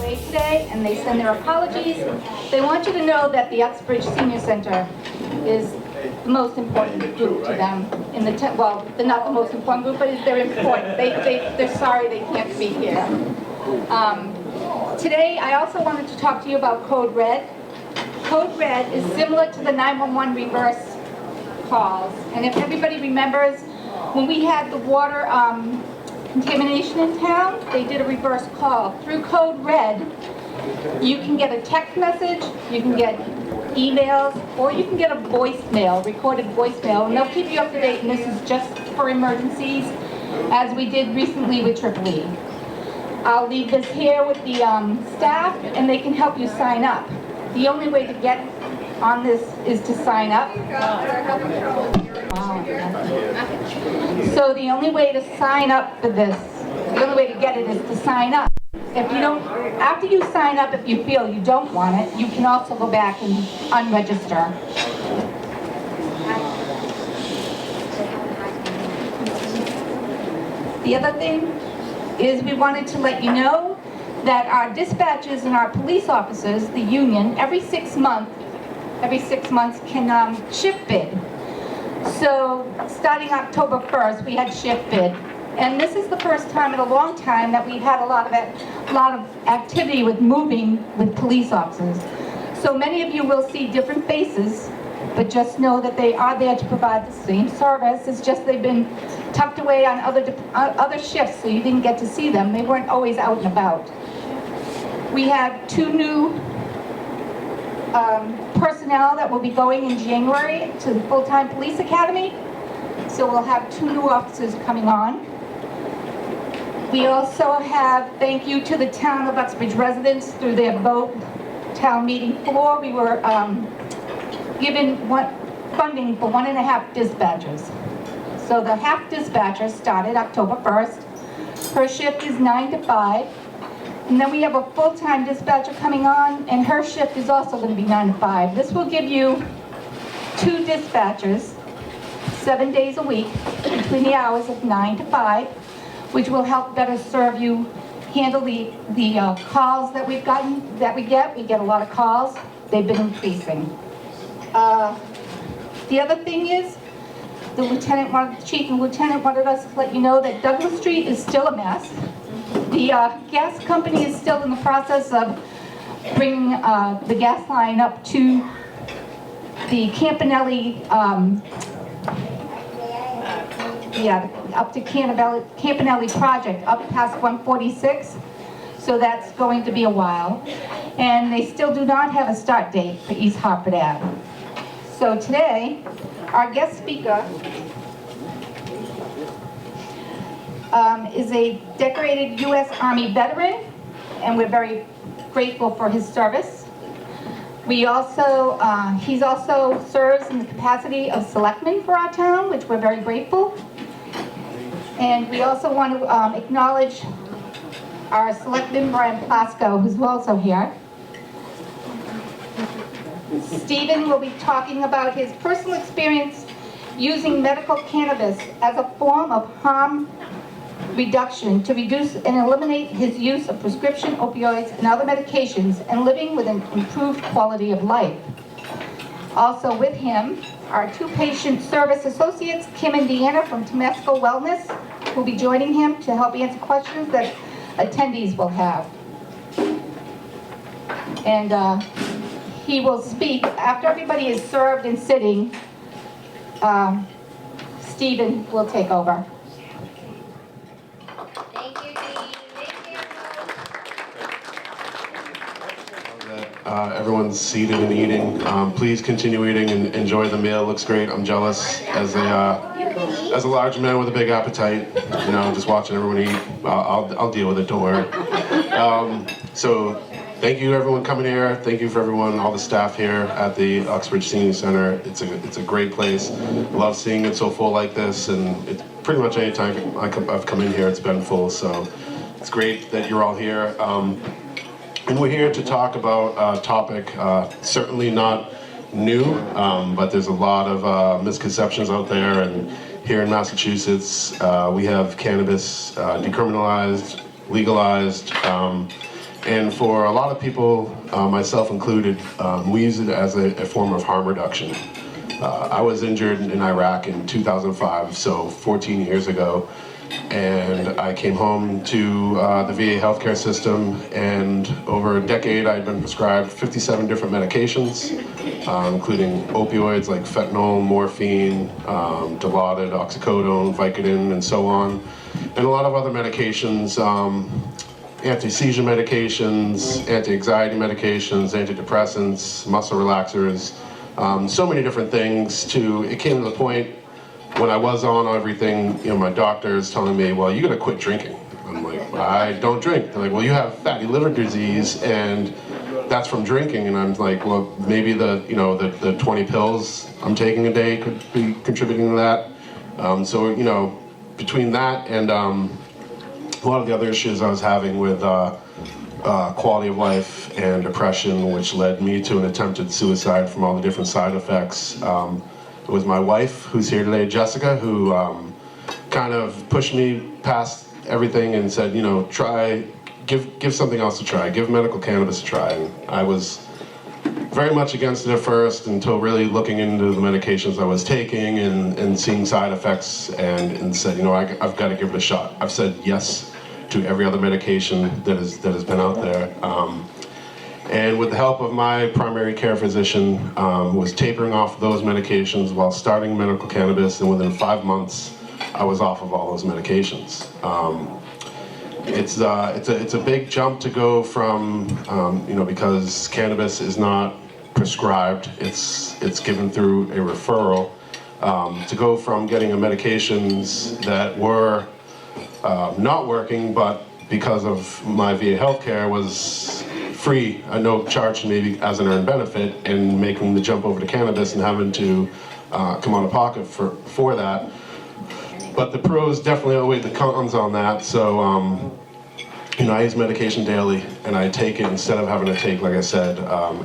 away today, and they send their apologies. They want you to know that the Uxbridge Senior Center is the most important group to them in the well, they're not the most important group, but they're important. They're sorry they can't be here. Today, I also wanted to talk to you about Code Red. Code Red is similar to the 911 reverse calls, and if everybody remembers, when we had the water contamination in town, they did a reverse call. Through Code Red, you can get a text message, you can get emails, or you can get a voicemail, recorded voicemail, and they'll keep you up to date, and this is just for emergencies, as we did recently with EEE. I'll leave this here with the staff, and they can help you sign up. The only way to get on this is to sign up. So the only way to sign up for this, the only way to get it is to sign up. If you don't, after you sign up, if you feel you don't want it, you can also go back and unregister. The other thing is we wanted to let you know that our dispatchers and our police officers, the union, every 6 months can shift bid. So starting October 1st, we had shift bid. And this is the first time in a long time that we've had a lot of activity with moving with police officers. So many of you will see different faces, but just know that they are there to provide the same service. It's just they've been tucked away on other shifts, so you didn't get to see them. They weren't always out and about. We have 2 new personnel that will be going in January to the full-time police academy. So we'll have 2 new officers coming on. We also have thank you to the town of Uxbridge residents through their vote town meeting floor. We were given funding for 1.5 dispatchers. So the half dispatcher started October 1st. Her shift is 9 to 5. And then we have a full-time dispatcher coming on, and her shift is also going to be 9 to 5. This will give you 2 dispatchers, 7 days a week, between the hours of 9 to 5, which will help better serve you, handle the calls that we get. We get a lot of calls. They've been increasing. The other thing is, the chief and lieutenant wanted us to let you know that Douglas Street is still a mess. The gas company is still in the process of bringing the gas line up to the Campanelli, up to Campanelli project, up past 146. So that's going to be a while. And they still do not have a start date for East Hartford Ave. So today, our guest speaker is a decorated U.S. Army veteran, and we're very grateful for his service. We also, he's also serves in the capacity of selectman for our town, which we're very grateful. And we also want to acknowledge our selectman, Brian Plasko, who's also here. Stephen will be talking about his personal experience using medical cannabis as a form of harm reduction to reduce and eliminate his use of prescription opioids and other medications and living with an improved quality of life. Also with him are 2 patient service associates, Kim and Deanna from Temesco Wellness, who will be joining him to help answer questions that attendees will have. And he will speak after everybody is served and sitting. Stephen will take over. Everyone's seated and eating. Please continue eating and enjoy the meal. It looks great. I'm jealous as a large man with a big appetite. You know, just watching everyone eat. I'll deal with it. Don't worry. So thank you everyone coming here. Thank you for everyone, all the staff here at the Uxbridge Senior Center. It's a great place. I love seeing it so full like this, and it's pretty much any time I've come in here, it's been full. So it's great that you're all here. And we're here to talk about a topic certainly not new, but there's a lot of misconceptions out there. And here in Massachusetts, we have cannabis decriminalized, legalized, And for a lot of people, myself included, we use it as a form of harm reduction. I was injured in Iraq in 2005, so 14 years ago, and I came home to the VA healthcare system, and over a decade I'd been prescribed 57 different medications, including opioids like fentanyl, morphine, Dilaudid, oxycodone, Vicodin, and so on, and a lot of other medications, anti-seizure medications, anti-anxiety medications, antidepressants, muscle relaxers, so many different things. It came to the point when I was on everything, my doctor's telling me, well, you gotta quit drinking. I'm like, I don't drink. They're like, well, you have fatty liver disease, and that's from drinking. And I'm like, well, maybe the 20 pills I'm taking a day could be contributing to that. So, between that and a lot of the other issues I was having with quality of life and depression, which led me to an attempted suicide from all the different side effects. It was my wife, who's here today, Jessica, who kind of pushed me past everything and said, give something else a try, give medical cannabis a try. And I was very much against it at first, until really looking into the medications I was taking and seeing side effects, and said, I've got to give it a shot. I've said yes to every other medication that has been out there. And with the help of my primary care physician, was tapering off those medications while starting medical cannabis, and within 5 months, I was off of all those medications. It's a big jump to go from, because cannabis is not prescribed, it's given through a referral, to go from getting medications that were not working, but because of my VA healthcare was free, no charge to me as an earned benefit, and making the jump over to cannabis and having to come out of pocket for that. But the pros definitely outweigh the cons on that. So, I use medication daily, and I take it instead of having to take, like I said,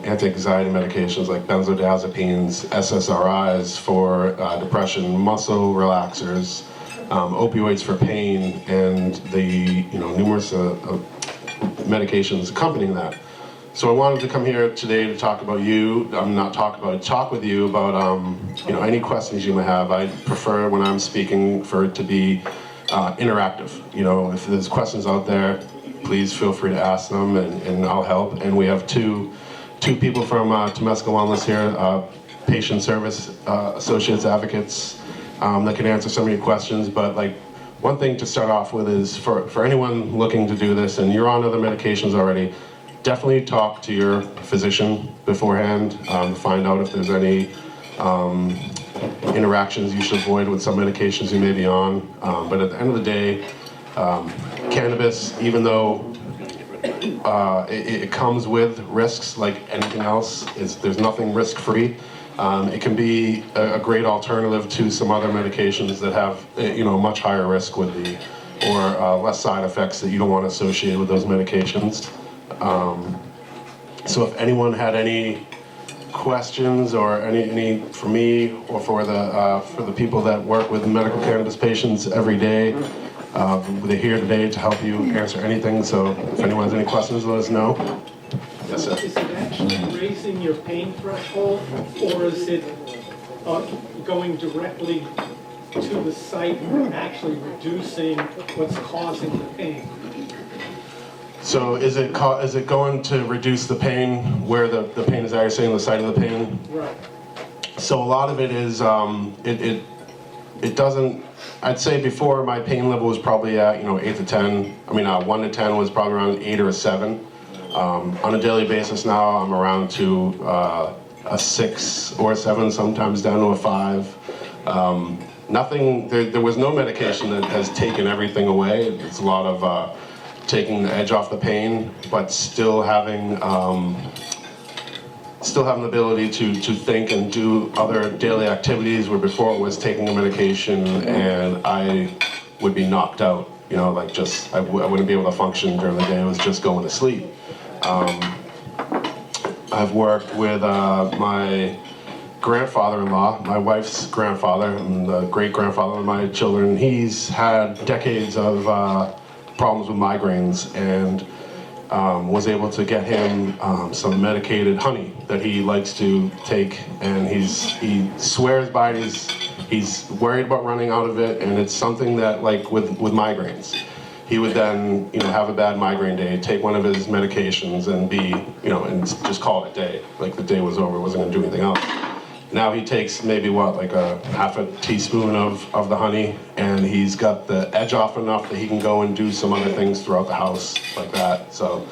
anti-anxiety medications like benzodiazepines, SSRIs for depression, muscle relaxers, opioids for pain, and the numerous medications accompanying that. So I wanted to come here today to talk about talk with you about any questions you may have. I prefer when I'm speaking for it to be interactive. If there's questions out there, please feel free to ask them, and I'll help. And we have two people from Temescal Wellness here, patient service associates, advocates, that can answer some of your questions. But one thing to start off with is for anyone looking to do this, and you're on other medications already, definitely talk to your physician beforehand to find out if there's any interactions you should avoid with some medications you may be on. But at the end of the day, cannabis, even though it comes with risks like anything else, there's nothing risk-free. It can be a great alternative to some other medications that have much higher risk or less side effects that you don't want to associate with those medications. So if anyone had any questions or any for me or for the people that work with medical cannabis patients every day, they're here today to help you answer anything. So if anyone has any questions, let us know. Yes, sir. Is it actually raising your pain threshold, or is it going directly to the site and actually reducing what's causing the pain? So is it going to reduce the pain where the pain is actually on the site of the pain? Right. So a lot of it is, it doesn't, I'd say before my pain level was probably at 8 to 10. 1 to 10 was probably around 8 or a 7. On a daily basis now, I'm around to a 6 or a 7, sometimes down to a 5. There was no medication that has taken everything away. It's a lot of taking the edge off the pain, but still having the ability to think and do other daily activities, where before it was taking a medication and I would be knocked out. I wouldn't be able to function during the day. It was just going to sleep. I've worked with my grandfather-in-law, my wife's grandfather, and the great-grandfather of my children. He's had decades of problems with migraines, and was able to get him some medicated honey that he likes to take, and he swears by it. He's worried about running out of it, and it's something that, like with migraines, he would then, have a bad migraine day, take one of his medications and be, and just call it a day. Like the day was over, wasn't gonna do anything else. Now he takes maybe like a half a teaspoon of the honey, and he's got the edge off enough that he can go and do some other things throughout the house like that. So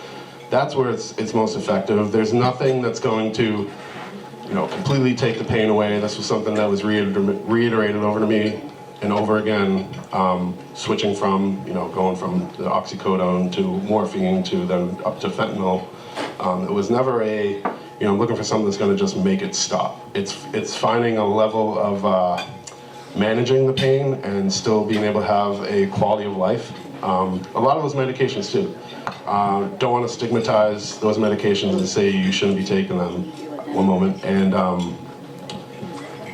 that's where it's most effective. There's nothing that's going to, completely take the pain away. This was something that was reiterated over to me and over again, switching from, going from the oxycodone to morphine to then up to fentanyl. It was never I'm looking for something that's going to just make it stop. It's finding a level of managing the pain and still being able to have a quality of life. A lot of those medications too. Don't want to stigmatize those medications and say you shouldn't be taking them one moment. And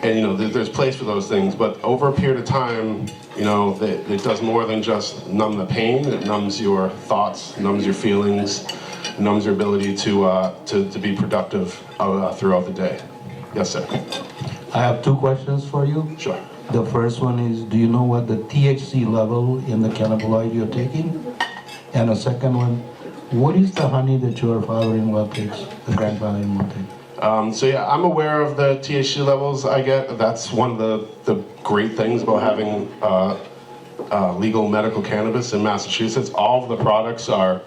there's place for those things, but over a period of time, it does more than just numb the pain. It numbs your thoughts, numbs your feelings, numbs your ability to be productive throughout the day. Yes, sir. I have two questions for you. Sure. The first one is, do you know what the THC level in the cannabinoid you're taking? And the second one, what is the honey that your father-in-law takes, the grandfather-in-law takes? So yeah, I'm aware of the THC levels I get. That's one of the great things about having legal medical cannabis in Massachusetts. All of the products are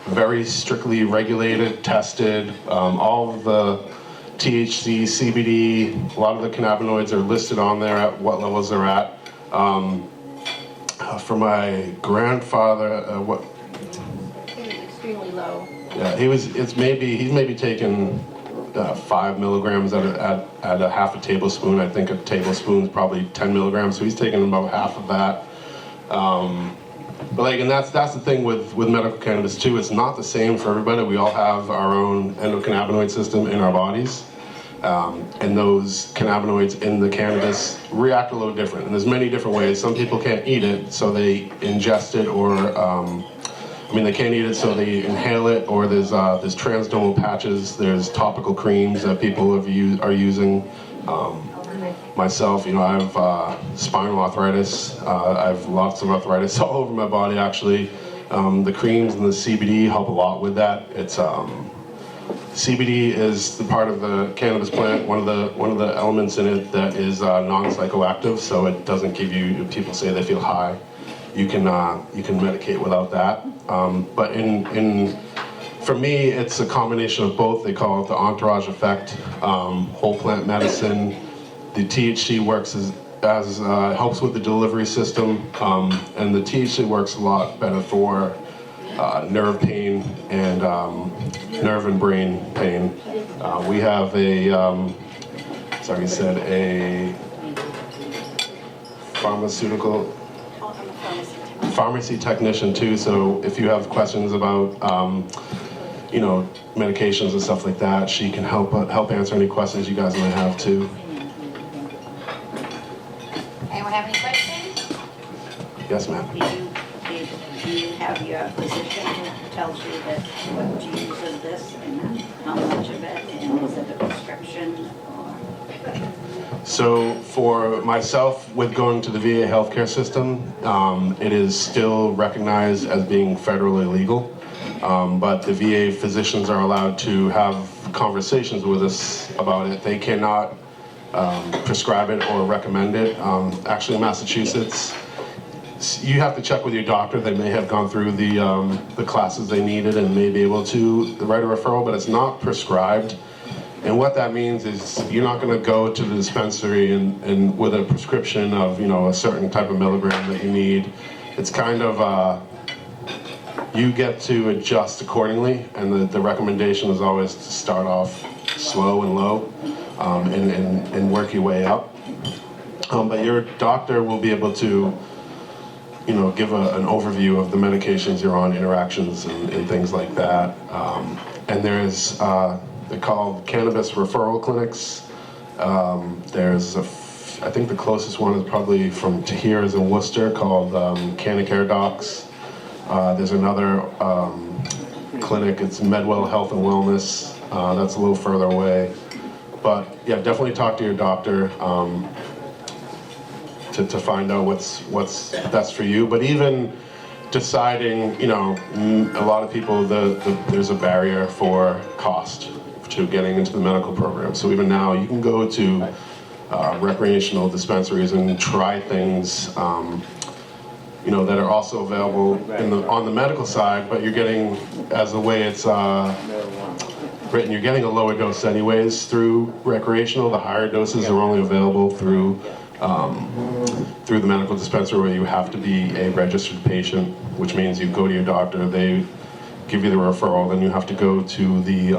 very strictly regulated, tested. All of the THC, CBD, a lot of the cannabinoids are listed on there at what levels they're at. For my grandfather, Extremely low. yeah, he's maybe taken 5 milligrams at a half a tablespoon. I think a tablespoon is probably 10 milligrams, so he's taking about half of that. But and that's the thing with medical cannabis too. It's not the same for everybody. We all have our own endocannabinoid system in our bodies, and those cannabinoids in the cannabis react a little different. And there's many different ways. Some people can't eat it, so they ingest it, or they can't eat it, so they inhale it. Or there's transdermal patches. There's topical creams that people are using. Myself, I have spinal arthritis. I have lots of arthritis all over my body, actually. The creams and the CBD help a lot with that. CBD is the part of the cannabis plant, one of the elements in it that is non-psychoactive, so it doesn't give you. People say they feel high. You can medicate without that. But for me, it's a combination of both. They call it the entourage effect, whole plant medicine. The THC works helps with the delivery system, and the THC works a lot better for nerve pain and nerve and brain pain. We have a pharmacy technician too. So if you have questions about medications and stuff like that, she can help answer any questions you guys might have too. Anyone have any questions? Yes, ma'am. Do you have your physician who tells you that what to use of this and how much of it, and is it a prescription or? So for myself, with going to the VA healthcare system, it is still recognized as being federally legal, but the VA physicians are allowed to have conversations with us about it. They cannot prescribe it or recommend it. Actually, in Massachusetts, you have to check with your doctor. They may have gone through the classes they needed and may be able to write a referral, but it's not prescribed. And what that means is you're not going to go to the dispensary and with a prescription of a certain type of milligram that you need. It's kind of you get to adjust accordingly, and the recommendation is always to start off slow and low and work your way up. But your doctor will be able to give an overview of the medications you're on, interactions and things like that. And there's they're called cannabis referral clinics. I think the closest one is probably from to here is in Worcester, called Canna Care Docs. There's another clinic. It's Medwell Health and Wellness. That's a little further away. But yeah, definitely talk to your doctor to find out what's best for you. But even deciding, you know, a lot of people, there's a barrier for cost to getting into the medical program. So even now, you can go to recreational dispensaries and try things, you know, that are also available on the medical side, but you're getting, as the way it's written, you're getting a lower dose anyways through recreational. The higher doses are only available through the medical dispensary, where you have to be a registered patient, which means you go to your doctor, they give you the referral, then you have to go to the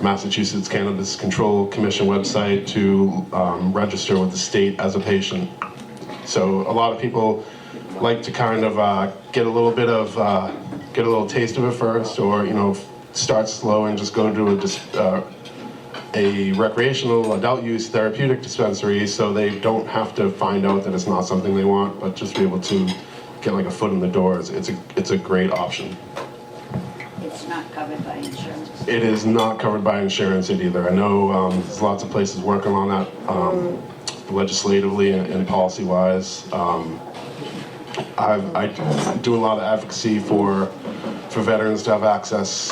Massachusetts Cannabis Control Commission website to register with the state as a patient. So a lot of people like to kind of get a little taste of it first, or, you know, start slow and just go to a recreational adult use therapeutic dispensary, so they don't have to find out that it's not something they want, but just be able to get like a foot in the door. It's a great option. It's not covered by insurance. It is not covered by insurance either. I know there's lots of places working on that legislatively and policy-wise. I do a lot of advocacy for veterans to have access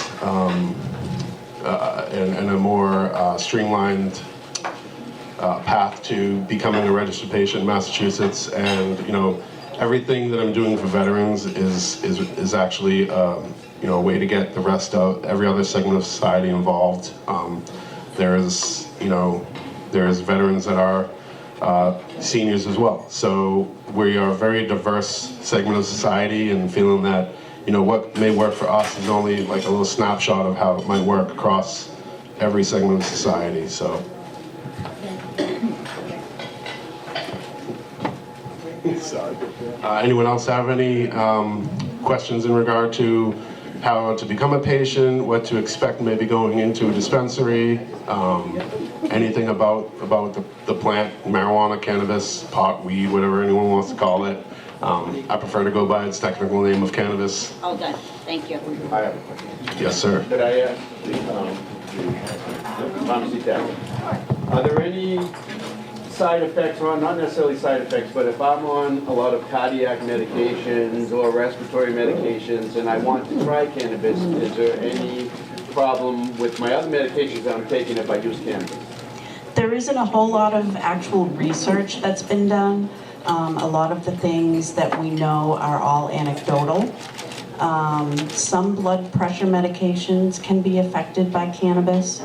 and a more streamlined path to becoming a registered patient in Massachusetts. And, you know, everything that I'm doing for veterans is actually you know, a way to get the rest of every other segment of society involved. There's veterans that are seniors as well. So we are a very diverse segment of society, and feeling that, you know, what may work for us is only like a little snapshot of how it might work across every segment of society. So. Sorry. Anyone else have any questions in regard to how to become a patient, what to expect maybe going into a dispensary, anything about the plant, marijuana, cannabis, pot, weed, whatever anyone wants to call it? I prefer to go by its technical name of cannabis. All done, thank you. I have a question. Yes, sir. Could I ask the pharmacy tech, are there any side effects, or not necessarily side effects, but if I'm on a lot of cardiac medications or respiratory medications and I want to try cannabis, is there any problem with my other medications that I'm taking if I use cannabis? There isn't a whole lot of actual research that's been done. A lot of the things that we know are all anecdotal. Some blood pressure medications can be affected by cannabis.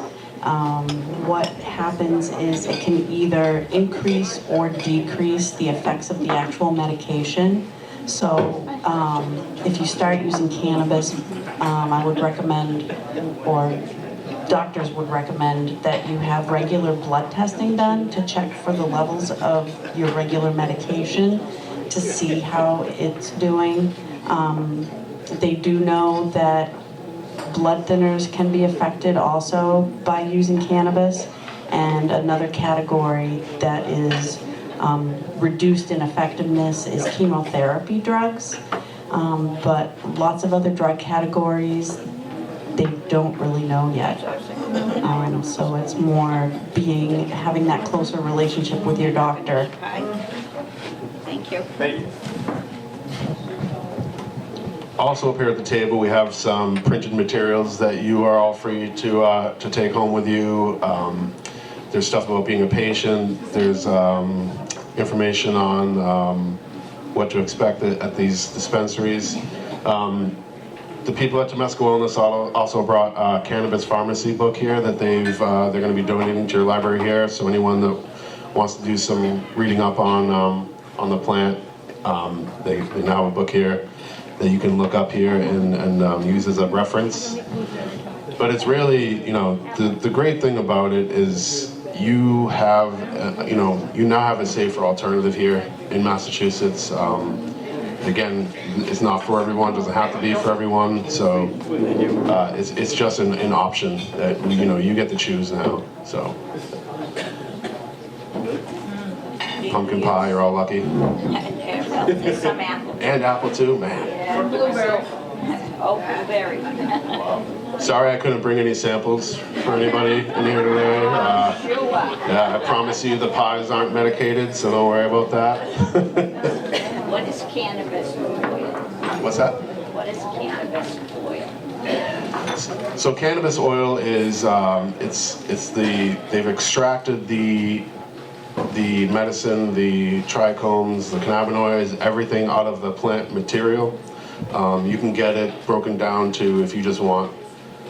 What happens is it can either increase or decrease the effects of the actual medication. So if you start using cannabis, I would recommend, or doctors would recommend, that you have regular blood testing done to check for the levels of your regular medication to see how it's doing. They do know that blood thinners can be affected also by using cannabis, and another category that is reduced in effectiveness is chemotherapy drugs. But lots of other drug categories, they don't really know yet. So it's more having that closer relationship with your doctor. Thank you. Thank you. Also up here at the table, we have some printed materials that you are all free to take home with you. There's stuff about being a patient. There's information on what to expect at these dispensaries. The people at Temescal Wellness also brought a cannabis pharmacy book here that they're going to be donating to your library here. So anyone that wants to do some reading up on the plant, they now have a book here that you can look up here and use as a reference. But it's really, you know, the great thing about it is you have, you now have a safer alternative here in Massachusetts. Again, it's not for everyone, doesn't have to be for everyone, so it's just an option that, you get to choose now, so. Pumpkin pie, you're all lucky. There's some apple. And apple too, man. Yeah, blueberry. Oh, very. Sorry I couldn't bring any samples for anybody in here today. Yeah, I promise you the pies aren't medicated, so don't worry about that. What is cannabis oil? What's that? What is cannabis oil? So cannabis oil is they've extracted the medicine, the trichomes, the cannabinoids, everything out of the plant material. You can get it broken down to, if you just want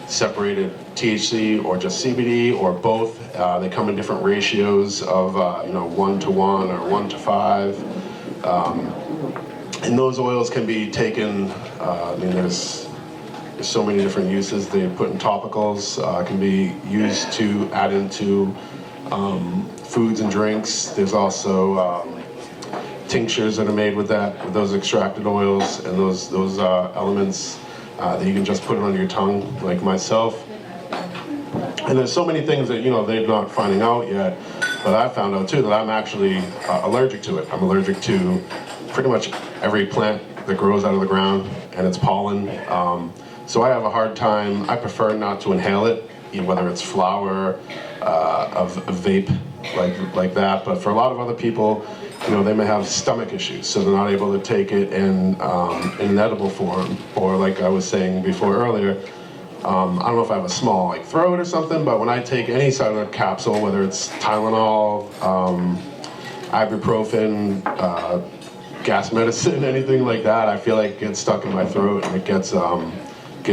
separated THC or just CBD or both. They come in different ratios of 1:1 or 1:5. And those oils can be taken, there's so many different uses. They put in topicals, can be used to add into foods and drinks. There's also tinctures that are made with those extracted oils and those elements that you can just put it on your tongue, like myself. And there's so many things that they're not finding out yet, but I found out too that I'm actually allergic to it. I'm allergic to pretty much every plant that grows out of the ground and its pollen. So I have a hard time. I prefer not to inhale it, whether it's flower, of vape like that. But for a lot of other people, they may have stomach issues, so they're not able to take it in an edible form, or like I was saying before earlier. I don't know if I have a small throat or something, but when I take any sort of capsule, whether it's Tylenol, ibuprofen, gas medicine, anything like that, I feel like it gets stuck in my throat and it gives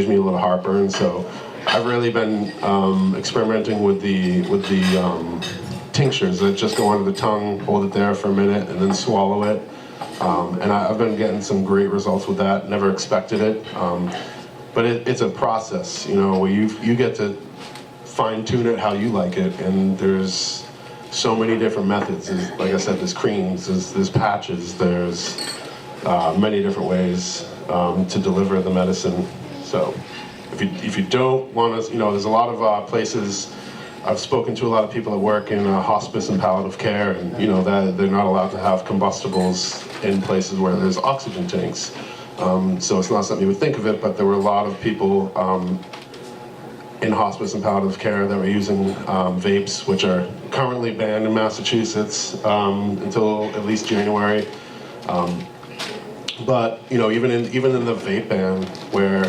me a little heartburn. So I've really been experimenting with the tinctures that just go under the tongue, hold it there for a minute, and then swallow it. And I've been getting some great results with that. Never expected it. But it's a process, where you get to fine tune it how you like it, and there's so many different methods. Like I said, there's creams, there's patches, there's many different ways to deliver the medicine. So if you don't want to, there's a lot of places. I've spoken to a lot of people that work in hospice and palliative care, and that they're not allowed to have combustibles in places where there's oxygen tanks. So it's not something you would think of it, but there were a lot of people in hospice and palliative care that were using vapes, which are currently banned in Massachusetts until at least January. But even in the vape ban, where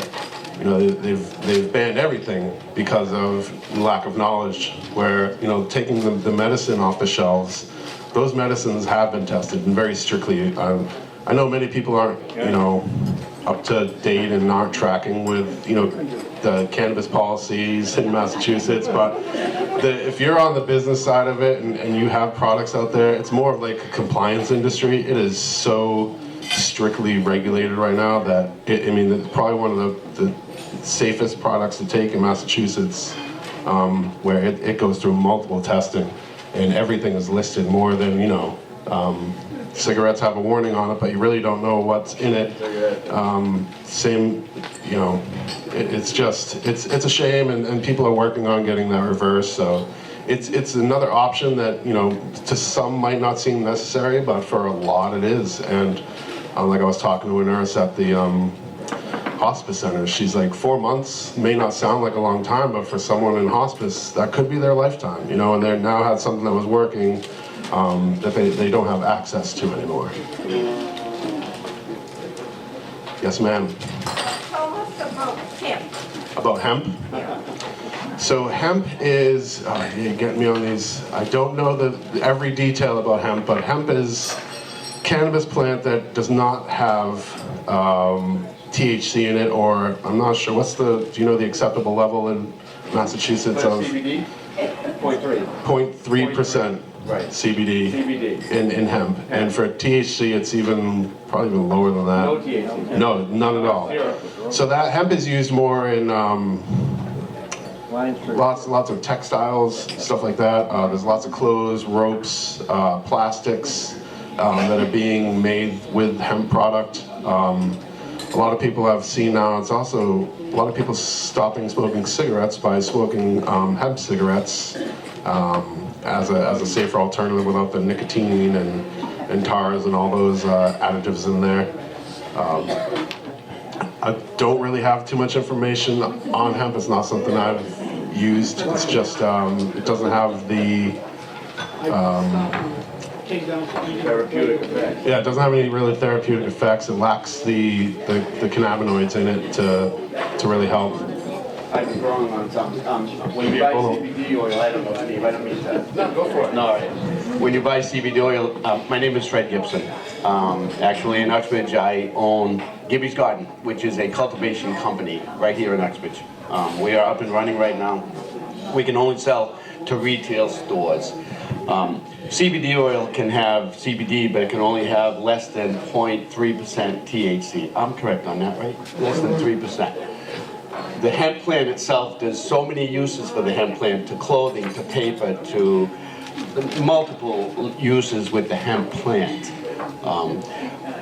they've banned everything because of lack of knowledge, where taking the medicine off the shelves, those medicines have been tested and very strictly. I know many people aren't up to date and aren't tracking with the cannabis policies in Massachusetts, but if you're on the business side of it and you have products out there, it's more of like a compliance industry. It is so strictly regulated right now that it's probably one of the safest products to take in Massachusetts, where it goes through multiple testing and everything is listed more than cigarettes have a warning on it, but you really don't know what's in it. It's a shame, and people are working on getting that reversed. So it's another option that to some might not seem necessary, but for a lot it is. And like I was talking to a nurse at the hospice center, she's like, 4 months may not sound like a long time, but for someone in hospice, that could be their lifetime. And they now had something that was working. That they don't have access to anymore. Yes, ma'am. Tell us about hemp. About hemp? So hemp is, you're getting me on these. I don't know every detail about hemp, but hemp is cannabis plant that does not have THC in it, or I'm not sure, do you know the acceptable level in Massachusetts of? CBD? 0.3. 0.3%. Right. CBD CBD. in hemp, and for THC it's probably even lower than that. No THC. No, none at all. So that hemp is used more in lots of textiles, stuff like that. There's lots of clothes, ropes, plastics that are being made with hemp product. A lot of people have seen now. It's also a lot of people stopping smoking cigarettes by smoking hemp cigarettes. As a safer alternative without the nicotine and tars and all those additives in there. I don't really have too much information on hemp. It's not something I've used. It's just, it doesn't have the, Came down to eating. Therapeutic effect. yeah, it doesn't have any really therapeutic effects. It lacks the cannabinoids in it to really help. I was wrong on something. When you buy CBD oil, I don't know, Steve, I don't mean to. No, go for it. No, all right. When you buy CBD oil, my name is Fred Gibson. Actually, in Uxbridge, I own Gibby's Garden, which is a cultivation company right here in Uxbridge. We are up and running right now. We can only sell to retail stores. CBD oil can have CBD, but it can only have less than 0.3% THC. I'm correct on that, right? Less than 3%. The hemp plant itself, there's so many uses for the hemp plant, to clothing, to paper, to multiple uses with the hemp plant.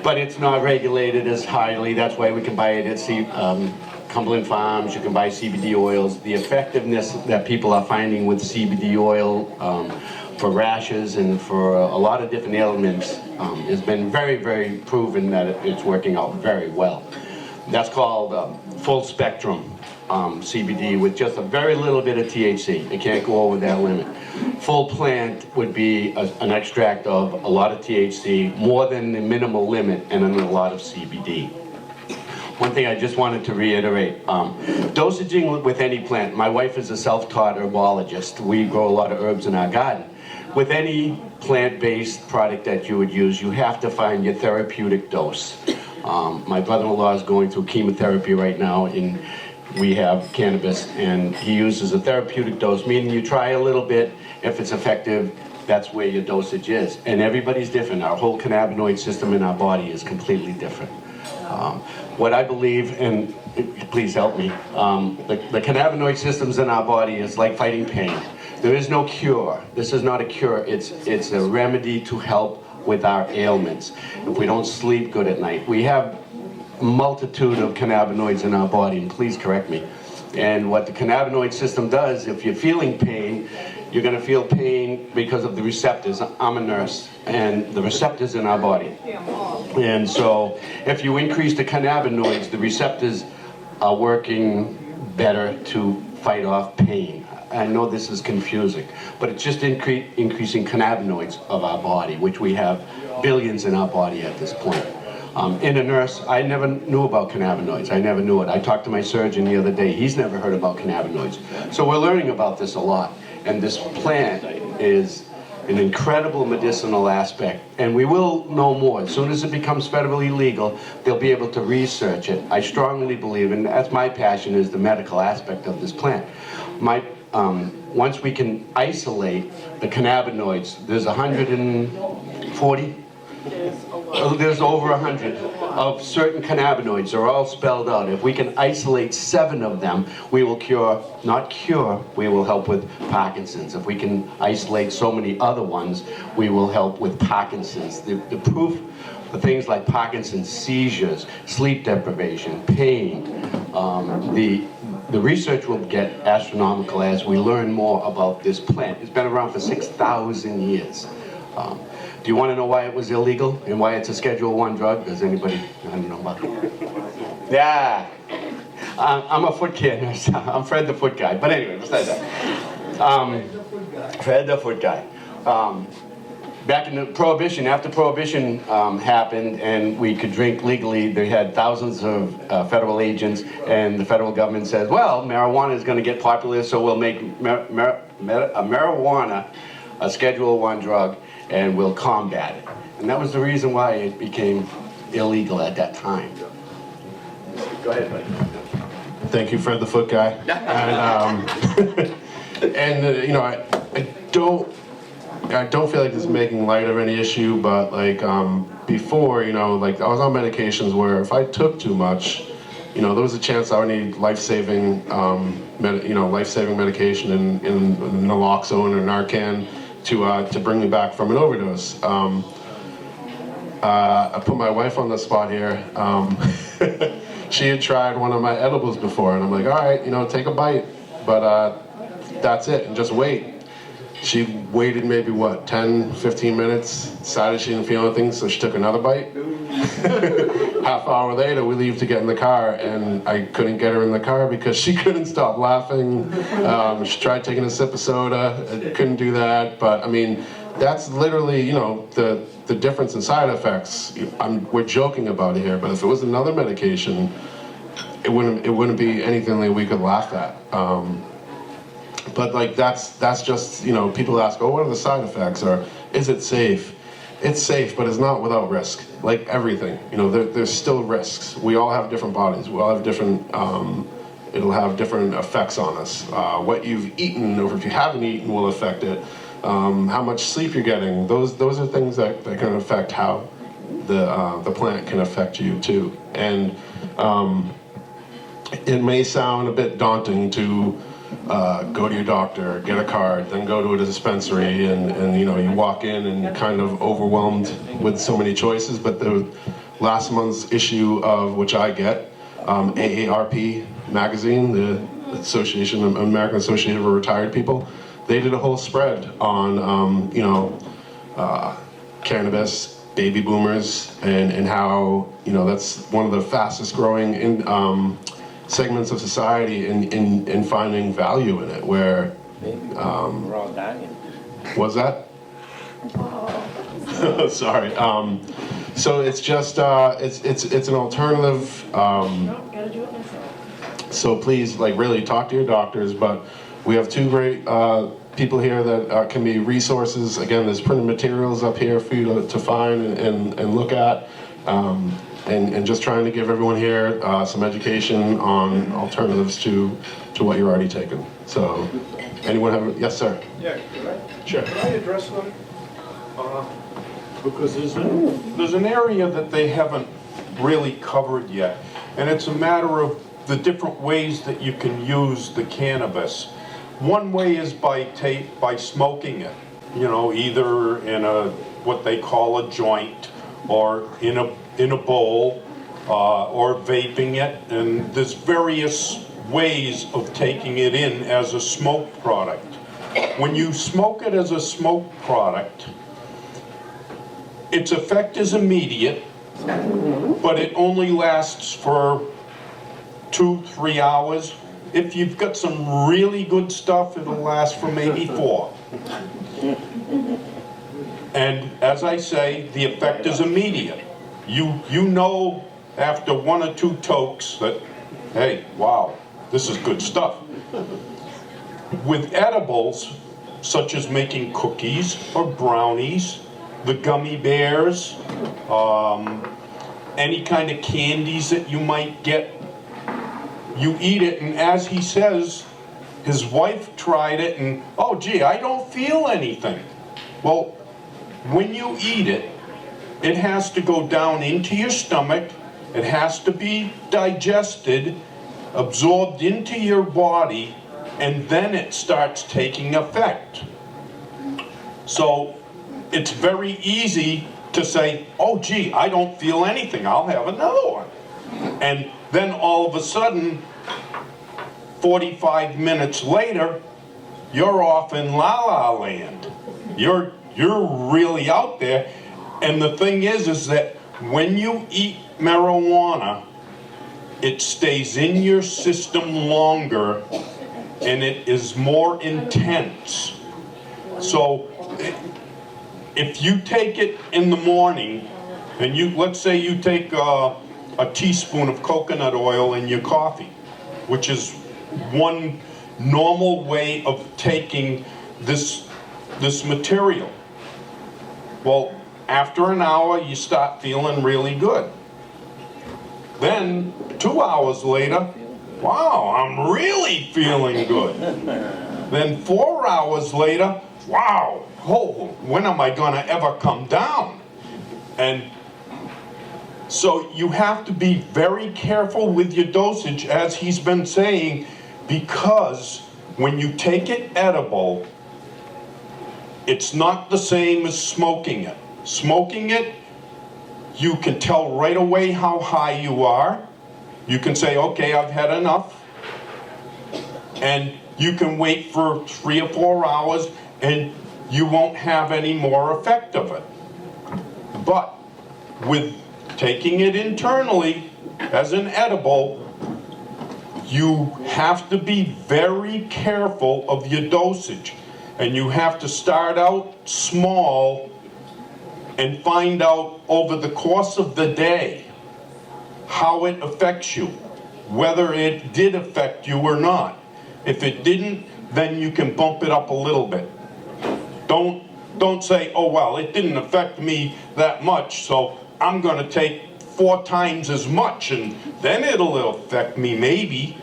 But it's not regulated as highly. That's why we can buy it at Cumberland Farms. You can buy CBD oils. The effectiveness that people are finding with CBD oil for rashes and for a lot of different ailments has been very, very proven that it's working out very well. That's called full spectrum CBD with just a very little bit of THC. It can't go over that limit. Full plant would be an extract of a lot of THC, more than the minimal limit, and then a lot of CBD. One thing I just wanted to reiterate, dosaging with any plant, my wife is a self-taught herbologist. We grow a lot of herbs in our garden. With any plant-based product that you would use, you have to find your therapeutic dose. My brother-in-law is going through chemotherapy right now, and we have cannabis, and he uses a therapeutic dose, meaning you try a little bit. If it's effective, that's where your dosage is. And everybody's different. Our whole cannabinoid system in our body is completely different. What I believe, and please help me, the cannabinoid systems in our body is like fighting pain. There is no cure. This is not a cure. It's a remedy to help with our ailments. If we don't sleep good at night, we have a multitude of cannabinoids in our body, and please correct me. And what the cannabinoid system does, if you're feeling pain, you're going to feel pain because of the receptors. I'm a nurse, and the receptors in our body. And so if you increase the cannabinoids, the receptors are working better to fight off pain. I know this is confusing, but it's just increasing cannabinoids of our body, which we have billions in our body at this point. In a nurse, I never knew about cannabinoids. I never knew it. I talked to my surgeon the other day. He's never heard about cannabinoids. So we're learning about this a lot. And this plant is an incredible medicinal aspect. And we will know more. As soon as it becomes federally legal, they'll be able to research it. I strongly believe, and that's my passion, is the medical aspect of this plant. Once we can isolate the cannabinoids, there's 140? There's over 100 of certain cannabinoids. They're all spelled out. If we can isolate 7 of them, we will cure, not cure, we will help with Parkinson's. If we can isolate so many other ones, we will help with Parkinson's. The proof for things like Parkinson's, seizures, sleep deprivation, pain, the research will get astronomical as we learn more about this plant. It's been around for 6,000 years. Do you want to know why it was illegal and why it's a Schedule I drug? Does anybody know about it? Yeah, I'm a foot kid. I'm Fred the Foot Guy. But anyway, besides that, Fred the Foot Guy. Back in the Prohibition, after Prohibition happened and we could drink legally, they had thousands of federal agents, and the federal government says, well, marijuana is going to get popular, so we'll make marijuana a Schedule I drug, and we'll combat it. And that was the reason why it became illegal at that time. Go ahead, buddy. Thank you, Fred the Foot Guy. And you know, I don't feel like this is making light of any issue, but like before, you know, like I was on medications where if I took too much, you know, there was a chance I would need life-saving, life-saving medication in naloxone or Narcan to bring me back from an overdose. I put my wife on the spot here. She had tried one of my edibles before, and I'm like, all right, you know, take a bite, but that's it, and just wait. She waited maybe, what, 10, 15 minutes, decided she didn't feel anything, so she took another bite. Half hour later, we leave to get in the car, and I couldn't get her in the car because she couldn't stop laughing. She tried taking a sip of soda, couldn't do that, but I mean, that's literally, you know, the difference in side effects. We're joking about it here, but if it was another medication, it wouldn't be anything that we could laugh at. But like that's just, you know, people ask, oh, what are the side effects, or is it safe? It's safe, but it's not without risk. Like everything, you know, there's still risks. We all have different bodies. We all have different. It'll have different effects on us. What you've eaten, or if you haven't eaten, will affect it. How much sleep you're getting. Those are things that can affect how the plant can affect you too. And it may sound a bit daunting to go to your doctor, get a card, then go to a dispensary, and you know, you walk in and you're kind of overwhelmed with so many choices. But the last month's issue of which I get, AARP magazine, the Association of American Association of Retired People, they did a whole spread on you know, cannabis, baby boomers, and how, you know, that's one of the fastest growing segments of society in finding value in it, where We're all dying. was that? Sorry. So it's just it's an alternative. So please, like, really talk to your doctors. But we have two great people here that can be resources. Again, there's printed materials up here for you to find and look at. And just trying to give everyone here some education on alternatives to what you're already taking. So, anyone have? Yes, sir. Yeah, could I? Sure. Could I address them? Because there's an area that they haven't really covered yet, and it's a matter of the different ways that you can use the cannabis. One way is by smoking it, you know, either in what they call a joint, or in a bowl, or vaping it, and there's various ways of taking it in as a smoke product. When you smoke it as a smoke product, its effect is immediate, but it only lasts for 2-3 hours. If you've got some really good stuff, it'll last for maybe 4. And as I say, the effect is immediate. You know after 1 or 2 tokes that, hey, wow, this is good stuff. With edibles, such as making cookies or brownies, the gummy bears, any kind of candies that you might get, you eat it, and as he says, his wife tried it and, oh gee, I don't feel anything. Well, when you eat it, it has to go down into your stomach, it has to be digested, absorbed into your body, and then it starts taking effect. So it's very easy to say, oh gee, I don't feel anything, I'll have another one. And then all of a sudden, 45 minutes later, you're off in La La Land. You're really out there. And the thing is that when you eat marijuana, it stays in your system longer and it is more intense. So if you take it in the morning, and let's say you take a teaspoon of coconut oil in your coffee, which is one normal way of taking this material. Well, after an hour, you start feeling really good. Then, 2 hours later, wow, I'm really feeling good. Then 4 hours later, wow, oh, when am I gonna ever come down? And so you have to be very careful with your dosage, as he's been saying, because when you take it edible, it's not the same as smoking it. Smoking it, you can tell right away how high you are. You can say, okay, I've had enough. And you can wait for 3 or 4 hours, and you won't have any more effect of it. But with taking it internally as an edible, you have to be very careful of your dosage. And you have to start out small and find out over the course of the day how it affects you, whether it did affect you or not. If it didn't, then you can bump it up a little bit. Don't say, oh, well, it didn't affect me that much, so I'm gonna take 4 times as much and then it'll affect me maybe.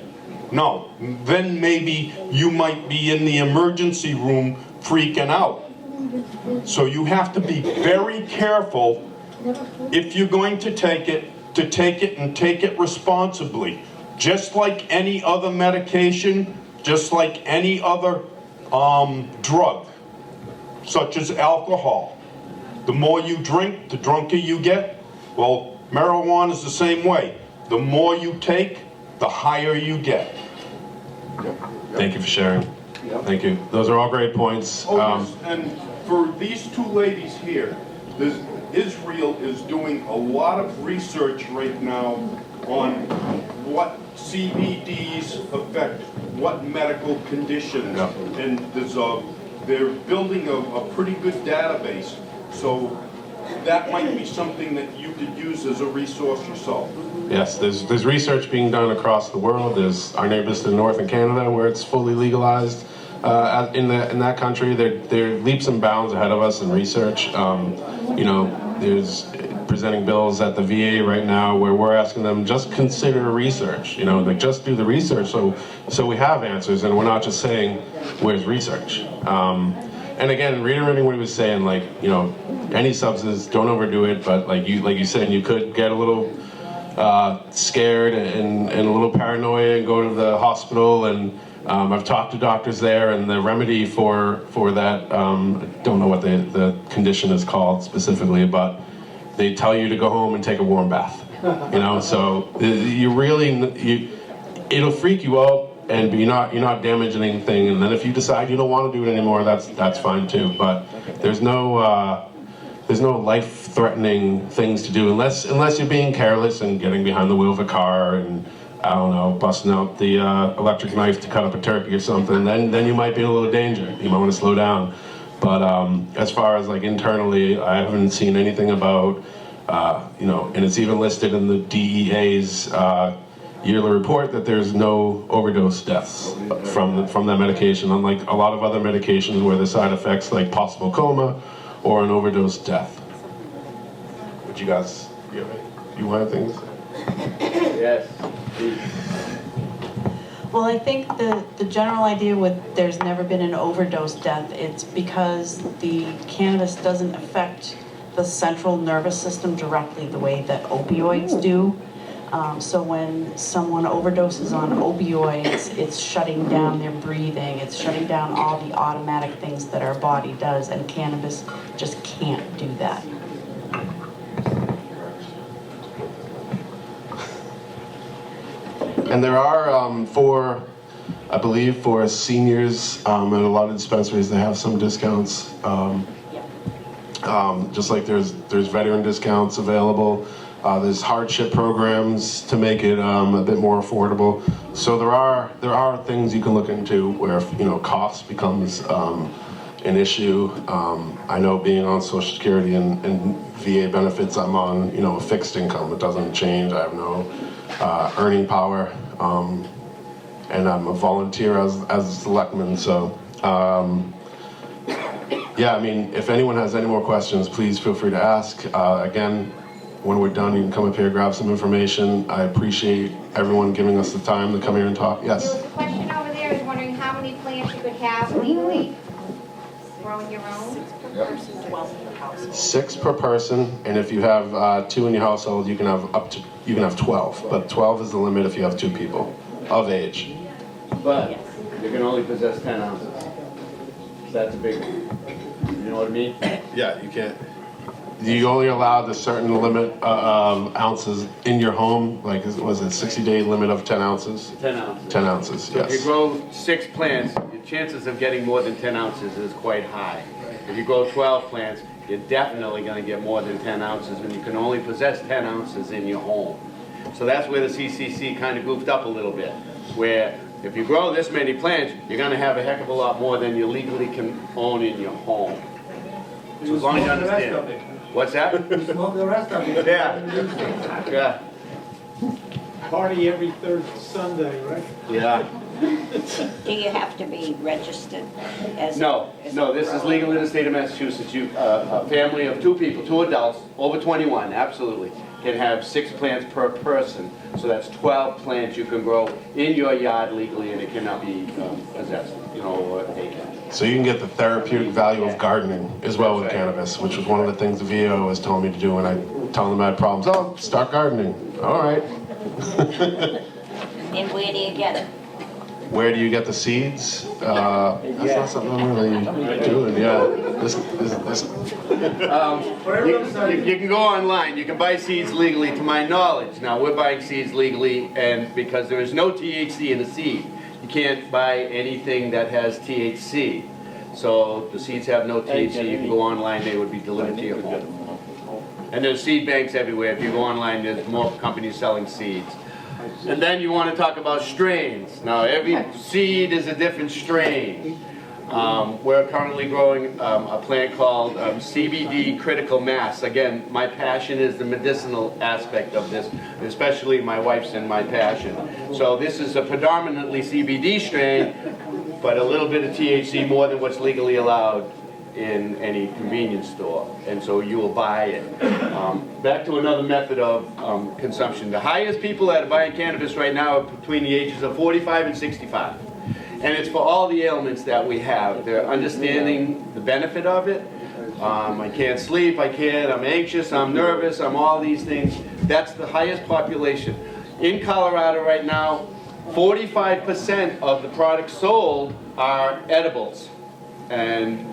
No, then maybe you might be in the emergency room freaking out. So you have to be very careful if you're going to take it and take it responsibly. Just like any other medication, just like any other drug, such as alcohol. The more you drink, the drunker you get. Well, marijuana is the same way. The more you take, the higher you get. Thank you for sharing. Thank you. Those are all great points. Oh, yes, and for these 2 ladies here, Israel is doing a lot of research right now on what CBDs affect what medical conditions. Yep. And they're building a pretty good database, so that might be something that you could use as a resource yourself. Yes, there's research being done across the world. There's our neighbors to the north in Canada, where it's fully legalized. In that country, they're leaps and bounds ahead of us in research. You know, there's presenting bills at the VA right now where we're asking them just consider research. You know, like just do the research so we have answers and we're not just saying where's research. And again, reiterating what he was saying, like, you know, any substance, don't overdo it. But like you said, you could get a little scared and a little paranoia and go to the hospital. And I've talked to doctors there, and the remedy for that, I don't know what the condition is called specifically, but they tell you to go home and take a warm bath. You know, so it'll freak you out. And you're not damaging anything, and then if you decide you don't want to do it anymore, that's fine too. But there's no life-threatening things to do unless you're being careless and getting behind the wheel of a car and I don't know, busting out the electric knife to cut up a turkey or something. Then you might be in a little danger. You might want to slow down. But as far as like internally, I haven't seen anything about you know, and it's even listed in the DEA's yearly report that there's no overdose deaths from that medication, unlike a lot of other medications where the side effects like possible coma or an overdose death. Would you guys, you want things? Yes, please. Well, I think the general idea with there's never been an overdose death, it's because the cannabis doesn't affect the central nervous system directly the way that opioids do. So when someone overdoses on opioids, it's shutting down their breathing, it's shutting down all the automatic things that our body does, and cannabis just can't do that. And there are I believe for seniors at a lot of dispensaries, they have some discounts. Just like there's veteran discounts available. There's hardship programs to make it a bit more affordable. So there are things you can look into where, you know, cost becomes an issue. I know being on Social Security and VA benefits, I'm on, you know, a fixed income. It doesn't change. I have no earning power, and I'm a volunteer as a selectman. So yeah, I mean, if anyone has any more questions, please feel free to ask. Again, when we're done, you can come up here, grab some information. I appreciate everyone giving us the time to come here and talk. Yes? There was a question over there, I was wondering how many plants you could have legally, growing your own? 6 per person, and if you have 2 in your household, you can have 12. But 12 is the limit if you have 2 people of age. But you can only possess 10 ounces. So that's a big, you know what I mean? Yeah, you can't. You only allowed a certain limit of ounces in your home. Like, was it 60-day limit of 10 ounces? 10 ounces. 10 ounces, So if you yes. grow 6 plants, you chances of getting more than 10 ounces is quite high. If you grow 12 plants, you're definitely going to get more than 10 ounces, and you can only possess 10 ounces in your home. So that's where the CCC kind of goofed up a little bit, where if you grow this many plants, you're going to have a heck of a lot more than you legally can own in your home. So as long as you understand. What's that? Smoke the rest of it. Yeah. Yeah. Party every third Sunday, right? Yeah. Do you have to be registered as? No, this is legal in the state of Massachusetts. A family of 2 people, 2 adults, over 21, absolutely, can have 6 plants per person. So that's 12 plants you can grow in your yard legally, and it cannot be possessed, or taken. So you can get the therapeutic value of gardening as well with cannabis, which was one of the things the VO was telling me to do when I tell them I had problems. Oh, start gardening. All right. And where do you get it? Where do you get the seeds? That's not something I'm really doing. Yeah. You can go online. You can buy seeds legally, to my knowledge. Now, we're buying seeds legally, and because there is no THC in the seed, you can't buy anything that has THC. So the seeds have no THC. You can go online. They would be delivered to your home. And there's seed banks everywhere. If you go online, there's more companies selling seeds. And then you want to talk about strains. Now, every seed is a different strain. We're currently growing a plant called CBD Critical Mass. Again, my passion is the medicinal aspect of this, especially my wife's and my passion. So this is a predominantly CBD strain, but a little bit of THC more than what's legally allowed in any convenience store, and so you will buy it. Back to another method of consumption. The highest people that are buying cannabis right now are between the ages of 45 and 65. And it's for all the ailments that we have. They're understanding the benefit of it. I can't sleep, I'm anxious, I'm nervous, I'm all these things. That's the highest population. In Colorado right now, 45% of the products sold are edibles. And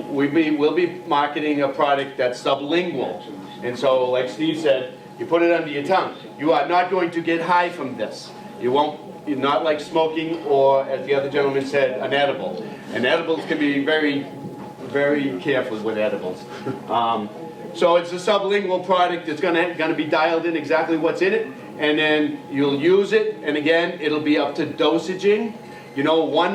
we'll be marketing a product that's sublingual. And so, like Steve said, you put it under your tongue. You are not going to get high from this. You're not like smoking, or, as the other gentleman said, an edible. And edibles can be very, very careful with edibles. So it's a sublingual product. It's going to be dialed in exactly what's in it, and then you'll use it, and again, it'll be up to dosaging. 1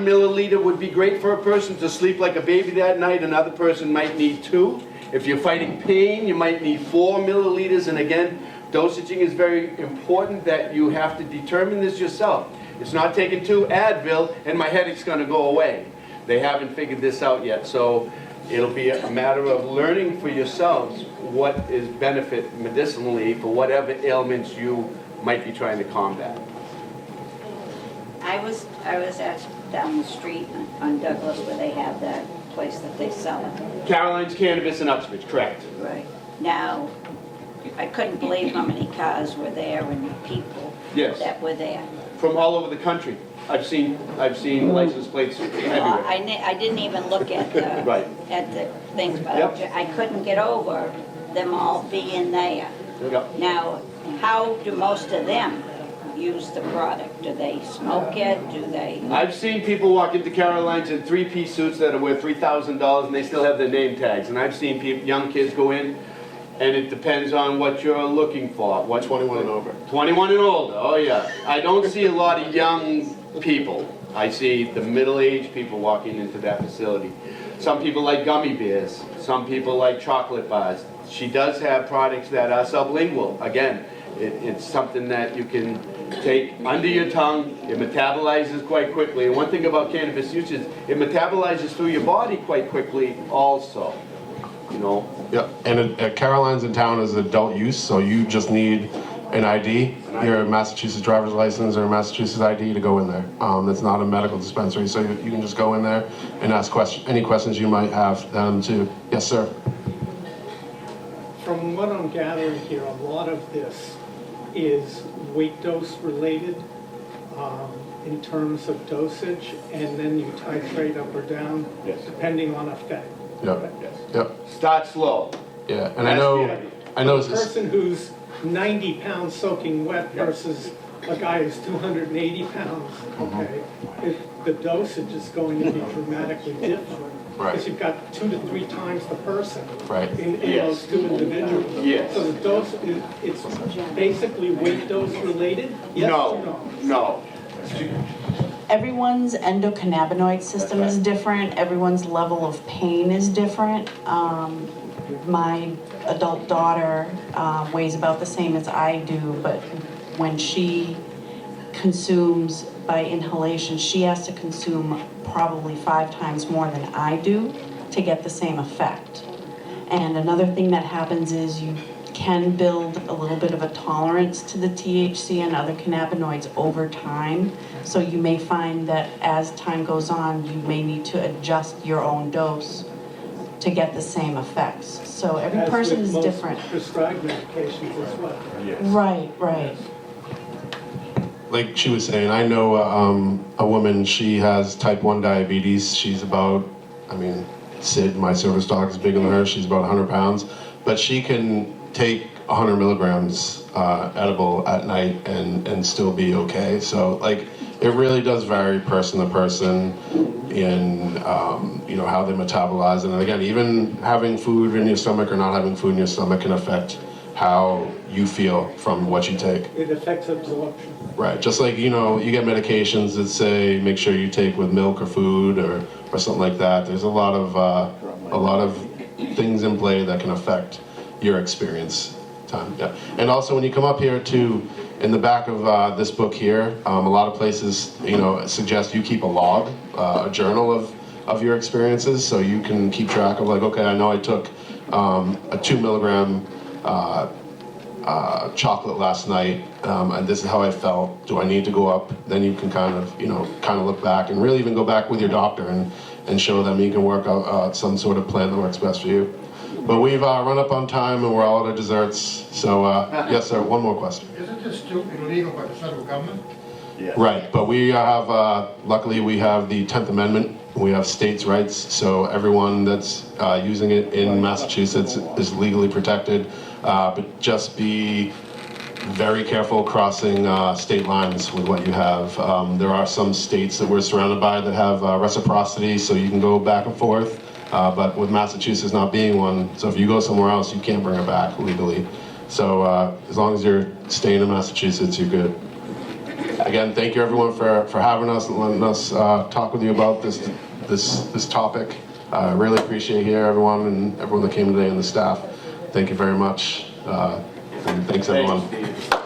milliliter would be great for a person to sleep like a baby that night. Another person might need 2. If you're fighting pain, you might need 4 milliliters. And again, dosaging is very important, that you have to determine this yourself. It's not taking 2 Advil and my headache's going to go away. They haven't figured this out yet. So it'll be a matter of learning for yourselves what is benefit medicinally for whatever ailments you might be trying to combat. I was at down the street on Douglas where they have that place that they sell it. Caroline's Cannabis in Uxbridge, correct. Right. Now, I couldn't believe how many cars were there and people that were there. From all over the country. I've seen license plates everywhere. I didn't even look at the, at the things, but I couldn't get over them all being there. Yep. Now, how do most of them use the product? Do they smoke it? Do they? I've seen people walk into Caroline's in 3-piece suits that are worth $3,000 and they still have their name tags. And I've seen young kids go in, and it depends on what you're looking for. What 21 and over. 21 and older, oh yeah. I don't see a lot of young people. I see the middle-aged people walking into that facility. Some people like gummy bears. Some people like chocolate bars. She does have products that are sublingual. Again, it's something that you can take under your tongue. It metabolizes quite quickly. And one thing about cannabis use is it metabolizes through your body quite quickly also. Yep. And Caroline's in town is adult use, so you just need an ID, your Massachusetts driver's license or Massachusetts ID to go in there. It's not a medical dispensary, so you can just go in there and ask any questions you might have them to. Yes, sir. From what I'm gathering here, a lot of this is weight dose related in terms of dosage, and then you titrate up or down depending on effect. Yep. Yep. Start slow. Yeah, and I know A person who's 90 pounds soaking wet versus a guy who's 280 pounds, okay? the dosage is going to be dramatically different. Right. Because you've got 2 to 3 times the person Right. in Yes. those 2 individuals. Yes. So the dose, it's basically weight dose related? Yes or No, no. Everyone's endocannabinoid system is different, everyone's level of pain is different. My adult daughter weighs about the same as I do, but when she consumes by inhalation, she has to consume probably 5 times more than I do to get the same effect. And another thing that happens is you can build a little bit of a tolerance to the THC and other cannabinoids over time. So you may find that as time goes on, you may need to adjust your own dose to get the same effects. So every As person with is most different. prescribed medications as well. Right, right. Like she was saying, I know a woman, she has type 1 diabetes. She's about, I mean, Sid, my service dog, is bigger than her. She's about 100 pounds. But she can take 100 milligrams edible at night and still be okay. So, like, it really does vary person to person in, you know, how they metabolize. And again, even having food in your stomach or not having food in your stomach can affect how you feel from what you take. It affects absorption. Right, just like, you know, you get medications that say make sure you take with milk or food or something like that. There's a lot of things in play that can affect your experience time. Yeah, and also when you come up here to, in the back of this book here, a lot of places, you know, suggest you keep a log, a journal of your experiences, so you can keep track of, like, okay, I know I took a 2 milligram chocolate last night, and this is how I felt. Do I need to go up? Then you can kind of look back and really even go back with your doctor and show them you can work out some sort of plan that works best for you. But we've run up on time and we're all out of desserts. So yes, sir. One more question. Isn't this still illegal by the federal government? Yes. Right, but we have luckily we have the 10th Amendment. We have states' rights, so everyone that's using it in Massachusetts is legally protected. But just be very careful crossing state lines with what you have. There are some states that we're surrounded by that have reciprocity, so you can go back and forth. But with Massachusetts not being one, so if you go somewhere else, you can't bring it back legally. So as long as you're staying in Massachusetts, you're good. Again, thank you everyone for having us and letting us talk with you about this topic. I really appreciate here everyone that came today and the staff. Thank you very much. And thanks everyone. Thanks, Steve.